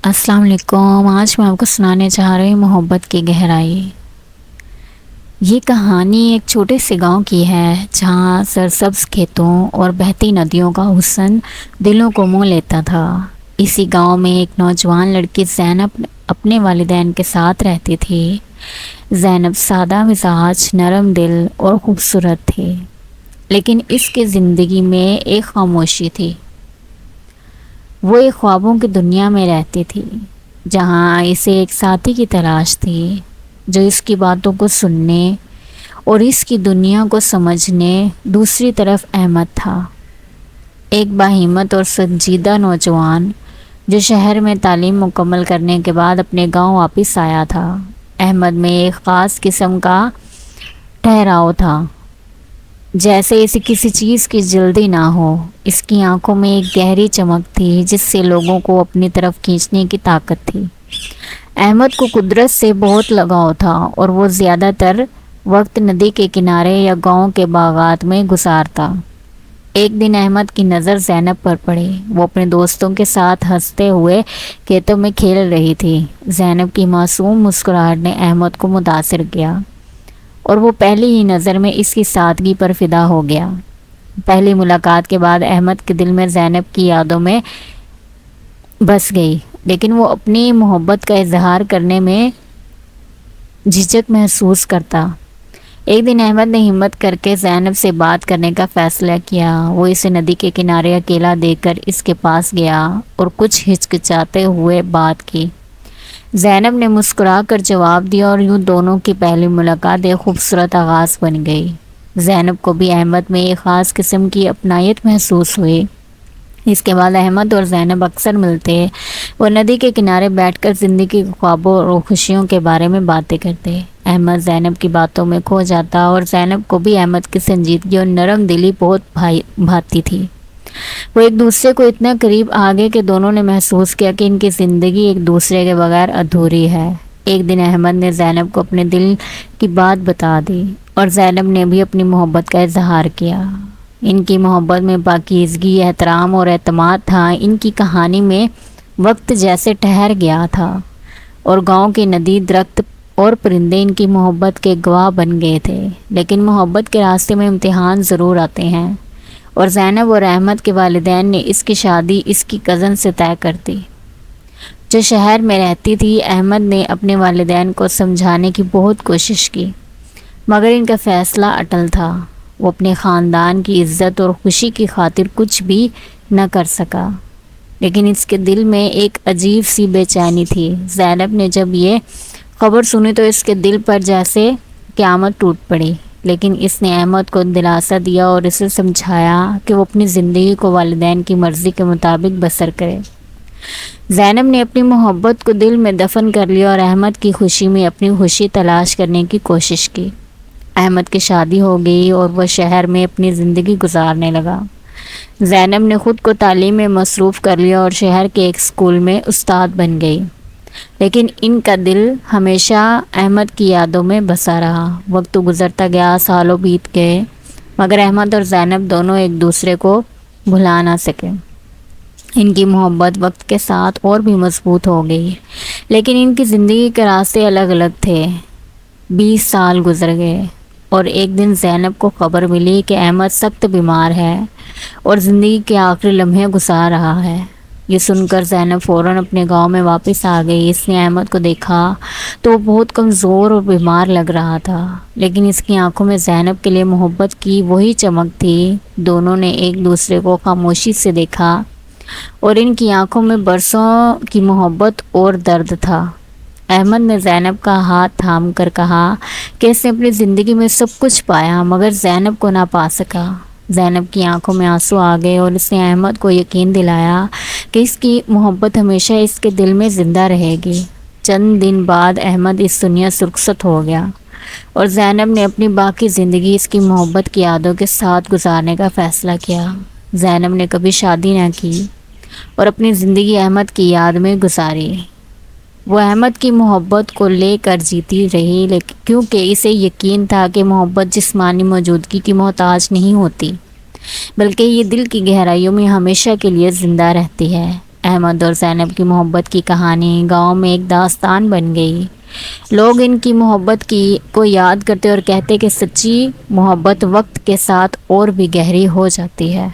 السلام علیکم۔ آج میں آپ کو سنانے چاہ رہی ہوں محبت کی گہرائی۔ یہ کہانی ایک چھوٹے سے گاؤں کی ہے جہاں سرسبز کھیتوں اور بہتی ندیوں کا حسن دلوں کو مو لیتا تھا۔ اسی گاؤں میں ایک نوجوان لڑکی زینب اپنے والدین کے ساتھ رہتی تھی۔ زینب سادہ مزاج، نرم دل اور خوبصورت تھی، لیکن اس کی زندگی میں ایک خاموشی تھی۔ وہ ایک خوابوں کی دنیا میں رہتی تھی جہاں اسے ایک ساتھی کی تلاش تھی جو اس کی باتوں کو سننے اور اس کی دنیا کو سمجھنے۔ دوسری طرف احمد تھا، ایک باہمت اور سنجیدہ نوجوان جو شہر میں تعلیم مکمل کرنے کے بعد اپنے گاؤں واپس آیا تھا۔ احمد میں ایک خاص قسم کا ٹھہراؤ تھا، جیسے اسے کسی چیز کی جلدی نہ ہو۔ اس کی آنکھوں میں ایک گہری چمک تھی جس سے لوگوں کو اپنی طرف کھینچنے کی طاقت تھی۔ احمد کو قدرت سے بہت لگاؤ تھا اور وہ زیادہ تر وقت ندی کے کنارے یا گاؤں کے باغات میں گزارتا۔ ایک دن احمد کی نظر زینب پر پڑی۔ وہ اپنے دوستوں کے ساتھ ہنستے ہوئے کھیتوں میں کھیل رہی تھی۔ زینب کی معصوم مسکراہٹ نے احمد کو متاثر کیا اور وہ پہلی ہی نظر میں اس کی سادگی پر فدا ہو گیا۔ پہلی ملاقات کے بعد احمد کے دل میں زینب کی یادوں میں بس گئی، لیکن وہ اپنی محبت کا اظہار کرنے میں جھجک محسوس کرتا۔ ایک دن احمد نے ہمت کر کے زینب سے بات کرنے کا فیصلہ کیا۔ وہ اسے ندی کے کنارے اکیلا دیکھ کر اس کے پاس گیا اور کچھ ہچکچاتے ہوئے بات کی۔ زینب نے مسکرا کر جواب دیا اور یوں دونوں کی پہلی ملاقات ایک خوبصورت آغاز بن گئی۔ زینب کو بھی احمد میں ایک خاص قسم کی اپنائیت محسوس ہوئی۔ اس کے بعد احمد اور زینب اکثر ملتے۔ وہ ندی کے کنارے بیٹھ کر زندگی کے خوابوں اور خوشیوں کے بارے میں باتیں کرتے۔ احمد زینب کی باتوں میں کھو جاتا اور زینب کو بھی احمد کی سنجیدگی اور نرم دلی بہت بھاتی تھی۔ وہ ایک دوسرے کو اتنا قریب آ گئے کہ دونوں نے محسوس کیا کہ ان کی زندگی ایک دوسرے کے بغیر ادھوری ہے۔ ایک دن احمد نے زینب کو اپنے دل کی بات بتا دی اور زینب نے بھی اپنی محبت کا اظہار کیا۔ ان کی محبت میں پاکیزگی، احترام اور اعتماد تھا۔ ان کی کہانی میں وقت جیسے ٹھہر گیا تھا اور گاؤں کی ندی، درخت اور پرندے ان کی محبت کے گواہ بن گئے تھے۔ لیکن محبت کے راستے میں امتحان ضرور آتے ہیں، اور زینب اور احمد کے والدین نے اس کی شادی اس کی کزن سے طے کر دی جو شہر میں رہتی تھی۔ احمد نے اپنے والدین کو سمجھانے کی بہت کوشش کی، مگر ان کا فیصلہ اٹل تھا۔ وہ اپنے خاندان کی عزت اور خوشی کی خاطر کچھ بھی نہ کر سکا، لیکن اس کے دل میں ایک عجیب سی بے چینی تھی۔ زینب نے جب یہ خبر سنی تو اس کے دل پر جیسے قیامت ٹوٹ پڑی، لیکن اس نے احمد کو دلاسا دیا اور اسے سمجھایا کہ وہ اپنی زندگی کو والدین کی مرضی کے مطابق بسر کرے۔ زینب نے اپنی محبت کو دل میں دفن کر لیا اور احمد کی خوشی میں اپنی خوشی تلاش کرنے کی کوشش کی۔ احمد کی شادی ہو گئی اور وہ شہر میں اپنی زندگی گزارنے لگا۔ زینب نے خود کو تعلیم میں مصروف کر لیا اور شہر کے ایک اسکول میں استاد بن گئی، لیکن ان کا دل ہمیشہ احمد کی یادوں میں بسا رہا۔ وقت گزرتا گیا، سالوں بیت گئے، مگر احمد اور زینب دونوں ایک دوسرے کو بھلا نہ سکے۔ ان کی محبت وقت کے ساتھ اور بھی مضبوط ہو گئی، لیکن ان کی زندگی کے راستے الگ الگ تھے۔ 20 سال گزر گئے اور ایک دن زینب کو خبر ملی کہ احمد سخت بیمار ہے اور زندگی کے آخری لمحے گزار رہا ہے۔ یہ سن کر زینب فوراً اپنے گاؤں میں واپس آ گئی۔ اس نے احمد کو دیکھا تو وہ بہت کمزور اور بیمار لگ رہا تھا، لیکن اس کی آنکھوں میں زینب کے لیے محبت کی وہی چمک تھی۔ دونوں نے ایک دوسرے کو خاموشی سے دیکھا اور ان کی آنکھوں میں برسوں کی محبت اور درد تھا۔ احمد نے زینب کا ہاتھ تھام کر کہا کہ اس نے اپنی زندگی میں سب کچھ پایا مگر زینب کو نہ پا سکا۔ زینب کی آنکھوں میں آنسو آ گئے اور اس نے احمد کو یقین دلایا کہ اس کی محبت ہمیشہ اس کے دل میں زندہ رہے گی۔ چند دن بعد احمد اس دنیا سے رخصت ہو گیا اور زینب نے اپنی باقی زندگی اس کی محبت کی یادوں کے ساتھ گزارنے کا فیصلہ کیا۔ زینب نے کبھی شادی نہ کی اور اپنی زندگی احمد کی یاد میں گزاری۔ وہ احمد کی محبت کو لے کر جیتی رہی، لیکن کیونکہ اسے یقین تھا کہ محبت جسمانی موجودگی کی محتاج نہیں ہوتی، بلکہ یہ دل کی گہرائیوں میں ہمیشہ کے لیے زندہ رہتی ہے۔ احمد اور زینب کی محبت کی کہانی گاؤں میں ایک داستان بن گئی۔ لوگ ان کی محبت کو یاد کرتے اور کہتے کہ سچی محبت وقت کے ساتھ اور بھی گہری ہو جاتی ہے۔